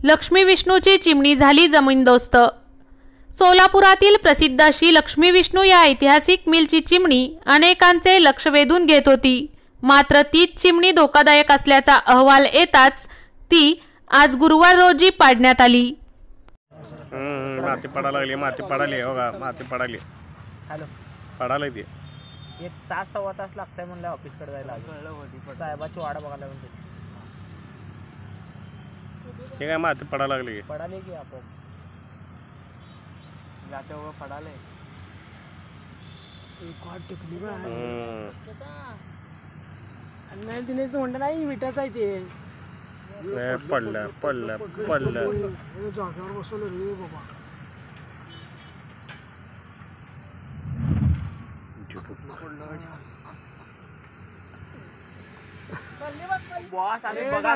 लक्ष्मी विष्णूची चिमणी झाली जमीनदोस्त। सोलापुरातील प्रसिद्ध अशी लक्ष्मी विष्णू या ऐतिहासिक मिलची चिमणी अनेकांचे लक्ष वेधून घेत होती। मात्र तीच चिमणी धोकादायक असल्याचा अहवाल येताच ती आज गुरुवार रोजी पाडण्यात आली। माती पडायला लागली, माती पडाली हो का, माती पडाली। हॅलो, पडायला ती 1 तास सव्वा तास लागतंय म्हणलं ऑफिसकडे जायला। साहेबाची वाट बघायला म्हणते हे काय माती पडायला लागली, पडाले की आपण जाते हो पडाले एक वाट टिकली बा नाही दिने तो म्हणलं नाही विटाच आहे ते पडलं पडलं पडलं जागेवर बसवलं रे बाबा। बॉस आम्ही बघा